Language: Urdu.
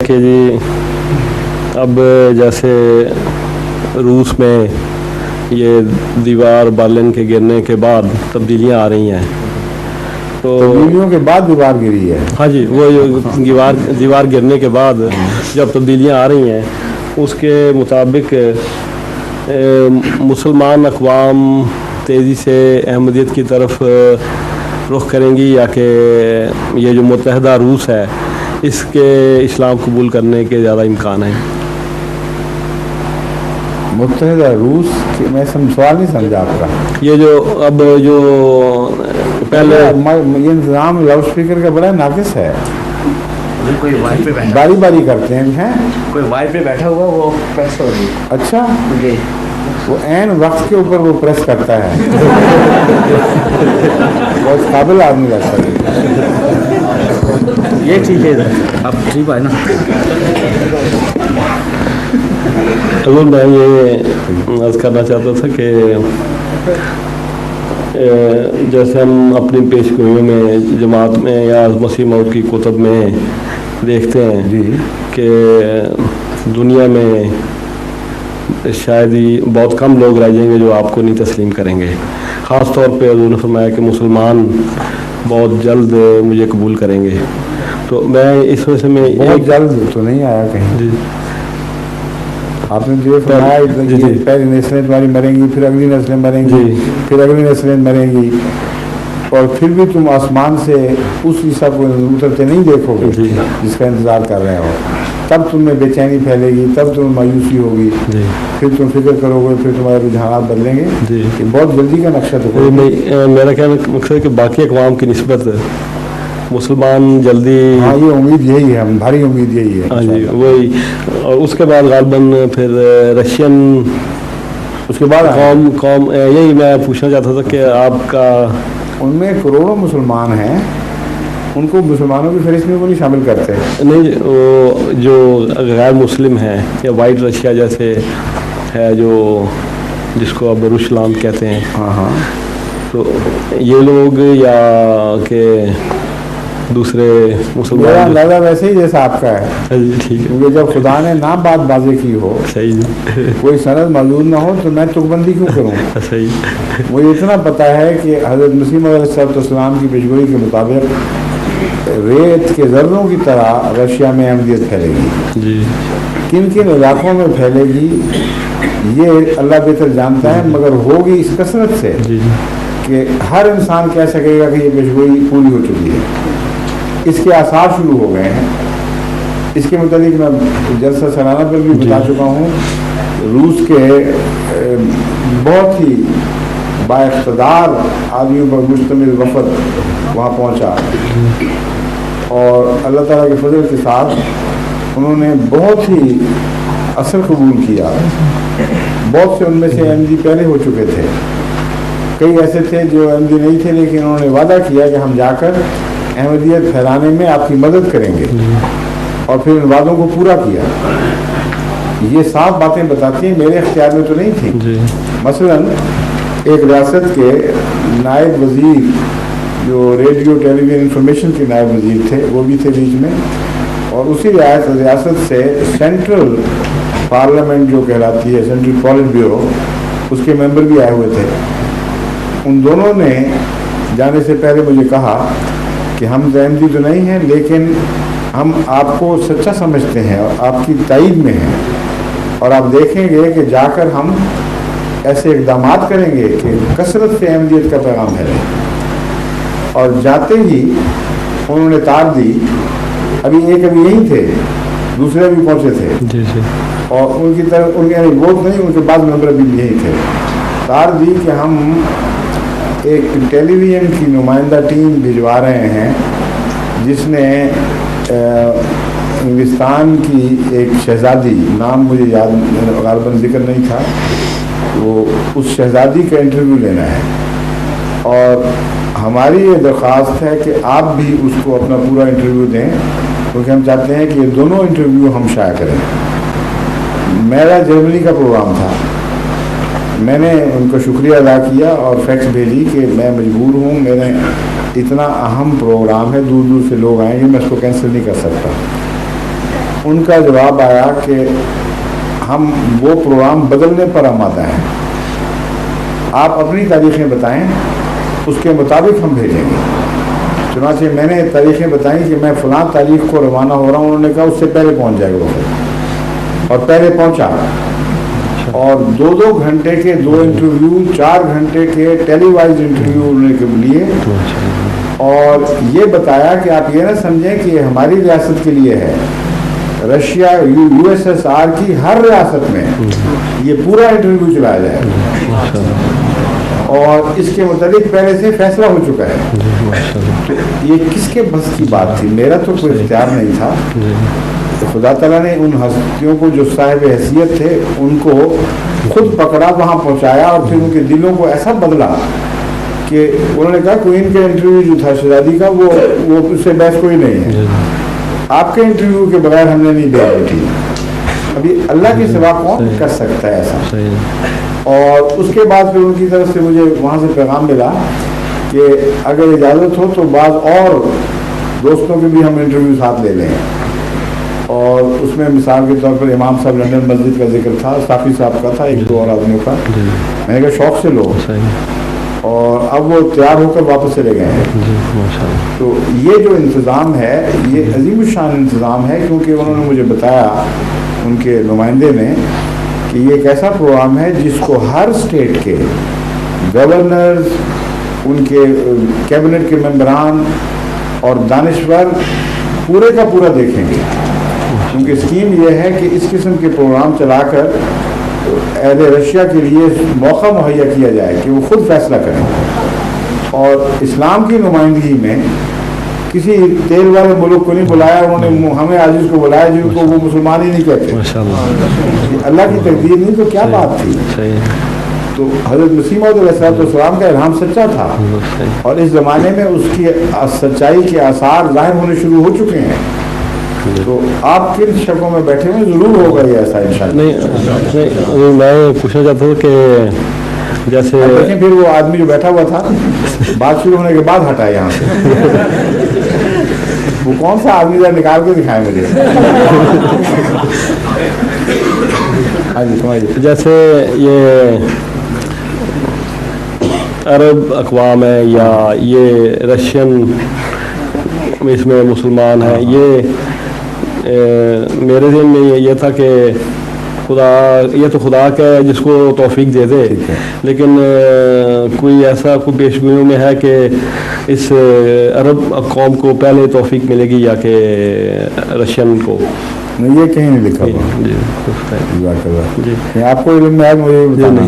کہ جی اب جیسے روس میں یہ دیوار برلن کے گرنے کے بعد تبدیلیاں آ رہی ہیں، تو تبدیلیوں کے بعد دیوار گری ہے؟ ہاں جی، وہ دیوار گرنے کے بعد جب تبدیلیاں آ رہی ہیں اس کے مطابق مسلمان اقوام تیزی سے احمدیت کی طرف رخ کریں گی، یا کہ یہ جو متحدہ روس ہے اس کے اسلام قبول کرنے کے زیادہ امکان ہیں؟ متحدہ روس میں سوال نہیں سمجھا آپ کا. یہ جو اب جو پہلے یہ انتظام لاؤڈ اسپیکر کا بڑا ناقص ہے. کوئی وائر پہ بیٹھا، باری باری کرتے ہیں. کوئی وائر پہ بیٹھا ہوا وہ پریس ہو رہی. اچھا، جی وہ عین وقت کے اوپر وہ پریس کرتا ہے. بہت قابل آدمی لگتا ہے. یہ ٹھیک ہے، اب ٹھیک ہے نا. حضور میں یہ عرض کرنا چاہتا تھا کہ جیسے ہم اپنی پیش گوئیوں میں جماعت میں یا مسیح موعود کی کتب میں دیکھتے ہیں جی کہ دنیا میں شاید ہی بہت کم لوگ رہ جائیں گے جو آپ کو نہیں تسلیم کریں گے. خاص طور پہ حضور نے فرمایا کہ مسلمان بہت جلد مجھے قبول کریں گے. تو میں اس وجہ سے میں بہت جلد تو نہیں آیا کہیں. جی آپ نے جو فرمایا پہلی نسلیں تمہاری مریں گی، پھر اگلی نسلیں مریں گی، پھر اگلی نسلیں مریں گی، اور پھر بھی تم آسمان سے اس عیسیٰ کو اترتے نہیں دیکھو گے جس کا انتظار کر رہے ہو. تب تم میں بے چینی پھیلے گی، تب تم مایوسی ہوگی، پھر تم فکر کرو گے، پھر تمہارے رجحانات بدلیں گے. یہ بہت جلدی کا نقشہ تو میرا کہنا مقصد ہے کہ باقی اقوام کی نسبت مسلمان جلدی، ہاں یہ امید یہی ہے، ہماری امید یہی ہے. ہاں جی وہی. اور اس کے بعد غالباً پھر رشین، اس کے بعد قوم یہی میں پوچھنا چاہتا تھا کہ آپ کا، ان میں کروڑوں مسلمان ہیں، ان کو مسلمانوں کی فہرست میں وہ نہیں شامل کرتے. نہیں، وہ جو غیر مسلم ہیں یا وائٹ رشیا جیسے ہے جو جس کو اب روشلام کہتے ہیں، ہاں ہاں، تو یہ لوگ یا کہ دوسرے مسلمان؟ میرا اندازہ ویسے ہی جیسا آپ کا ہے. ٹھیک ہے، کیونکہ جب خدا نے نہ بات واضح کی ہو، صحیح، کوئی سند موجود نہ ہو، تو میں تکبندی کیوں کروں؟ صحیح. مجھے اتنا پتہ ہے کہ حضرت مسیح علیہ السلام کی پیشگوئی کے مطابق ریت کے ذروں کی طرح رشیا میں احمدیت پھیلے گی. جی کن کن علاقوں میں پھیلے گی یہ اللہ بہتر جانتا ہے، مگر ہوگی اس کثرت سے جی کہ ہر انسان کہہ سکے گا کہ یہ پیشگوئی پوری ہو چکی ہے. اس کے آثار شروع ہو گئے ہیں. اس کے متعلق میں جلسہ سالانہ پر بھی بتا چکا ہوں. روس کے بہت ہی با اقتدار آدمیوں پر مشتمل وفد وہاں پہنچا، اور اللہ تعالیٰ کے فضل کے ساتھ انہوں نے بہت ہی اثر قبول کیا. بہت سے ان میں سے احمدی پہلے ہو چکے تھے، کئی ایسے تھے جو احمدی نہیں تھے، لیکن انہوں نے وعدہ کیا کہ ہم جا کر احمدیت پھیلانے میں آپ کی مدد کریں گے، اور پھر ان وعدوں کو پورا کیا. یہ صاف باتیں بتاتی ہیں، میرے اختیار میں تو نہیں تھی. مثلا ایک ریاست کے نائب وزیر جو ریڈیو ٹیلی ویژن انفارمیشن کے نائب وزیر تھے، وہ بھی تھے بیچ میں، اور اسی ریاست سے سینٹرل پارلیمنٹ جو کہلاتی ہے، سینٹرل پالٹ بیورو، اس کے ممبر بھی آئے ہوئے تھے. ان دونوں نے جانے سے پہلے مجھے کہا کہ ہم احمدی تو نہیں ہیں، لیکن ہم آپ کو سچا سمجھتے ہیں اور آپ کی تائید میں ہیں، اور آپ دیکھیں گے کہ جا کر ہم ایسے اقدامات کریں گے کہ کثرت سے احمدیت کا پیغام ہے. اور جاتے ہی انہوں نے تار دی. ابھی یہی تھے، دوسرے بھی پہنچے تھے، جی جی، اور ان کی طرف ان کے ووٹ نہیں، ان کے بعض ممبر بھی یہی تھے. تار دی کہ ہم ایک ٹیلی ویژن کی نمائندہ ٹیم بھجوا رہے ہیں جس نے انگلستان کی ایک شہزادی، نام مجھے یاد غالباً ذکر نہیں تھا، وہ اس شہزادی کا انٹرویو لینا ہے، اور ہماری یہ درخواست ہے کہ آپ بھی اس کو اپنا پورا انٹرویو دیں، کیونکہ ہم چاہتے ہیں کہ یہ دونوں انٹرویو ہم شائع کریں. میرا جرمنی کا پروگرام تھا. میں نے ان کو شکریہ ادا کیا اور فیکس بھیجی کہ میں مجبور ہوں، میرے اتنا اہم پروگرام ہے، دور دور سے لوگ آئیں گے، میں اس کو کینسل نہیں کر سکتا. ان کا جواب آیا کہ ہم وہ پروگرام بدلنے پر آمادہ ہیں، آپ اپنی تاریخیں بتائیں، اس کے مطابق ہم بھیجیں گے۔ چنانچہ میں نے تاریخیں بتائیں کہ میں فلاں تاریخ کو روانہ ہو رہا ہوں، انہوں نے کہا اس سے پہلے پہنچ جائے گا وقت، اور پہلے پہنچا، اور 2 گھنٹے کے 2 انٹرویو، 4 گھنٹے کے ٹیلی وائز انٹرویو انہوں نے لیے، اور یہ بتایا کہ آپ یہ نہ سمجھیں کہ یہ ہماری ریاست کے لیے ہے، Russia U S S R کی ہر ریاست میں یہ پورا انٹرویو چلایا جائے گا، اور اس کے متعلق پہلے سے فیصلہ ہو چکا ہے۔ یہ کس کے بس کی بات تھی؟ میرا تو کوئی اختیار نہیں تھا، تو خدا تعالیٰ نے ان ہستیوں کو جو صاحب حیثیت تھے ان کو خود پکڑا، وہاں پہنچایا، اور پھر ان کے دلوں کو ایسا بدلا کہ انہوں نے کہا کوئین کا انٹرویو جو تھا شہزادی کا وہ اس سے بحث کوئی نہیں ہے، آپ کے انٹرویو کے بغیر ہم نے نہیں دیا بیٹھی۔ ابھی اللہ کے سوا کون کر سکتا ہے ایسا؟ اور اس کے بعد پھر ان کی طرف سے مجھے وہاں سے پیغام ملا کہ اگر اجازت ہو تو بعض اور دوستوں کے بھی ہم انٹرویو ساتھ لے لیں، اور اس میں مثال کے طور پر امام صاحب لنڈن مسجد کا ذکر تھا، صافی صاحب کا تھا، 1-2 اور آدمیوں کا۔ میں نے کہا شوق سے لو، اور اب وہ تیار ہو کر واپس چلے گئے ہیں۔ تو یہ جو انتظام ہے یہ عظیم الشان انتظام ہے، کیونکہ انہوں نے مجھے بتایا ان کے نمائندے نے کہ یہ ایک ایسا پروگرام ہے جس کو ہر اسٹیٹ کے گورنرز، ان کے کیبنٹ کے ممبران اور دانشور پورے کا پورا دیکھیں گے، کیونکہ اسکیم یہ ہے کہ اس قسم کے پروگرام چلا کر اہل رشیا کے لیے موقع مہیا کیا جائے کہ وہ خود فیصلہ کریں، اور اسلام کی نمائندگی میں کسی تیل والے ملک کو نہیں بلایا، انہوں نے ہمیں عزیز کو بلایا جن کو وہ مسلمان ہی نہیں کہتے۔ اللہ کی تقدیر نہیں تو کیا بات تھی؟ تو حضرت مسیح موعود علیہ السلام کا الہام سچا تھا، اور اس زمانے میں اس کی سچائی کے آثار ظاہر ہونے شروع ہو چکے ہیں۔ تو آپ کن شکوں میں بیٹھے ہوئے ضرور ہوگا یہ ایسا انشاءاللہ۔ نہیں، میں پوچھنا چاہتا ہوں کہ جیسے دیکھیں پھر وہ آدمی جو بیٹھا ہوا تھا بات شروع ہونے کے بعد ہٹا یہاں سے، وہ کون سا آدمی ذرا نکال کے دکھائے مجھے۔ ہاں جی سمجھیے، جیسے یہ عرب اقوام ہے یا یہ رشین اس میں مسلمان ہیں، میرے ذہن میں یہ تھا کہ یہ تو خدا کا ہے جس کو توفیق دے دے، لیکن کوئی ایسا کوئی پیش گوئیوں میں ہے کہ اس عرب قوم کو پہلے توفیق ملے گی یا کہ رشین کو؟ نہیں، یہ کہیں نہیں لکھا ہوا۔ آپ کو علم میں آج مجھے بتانا۔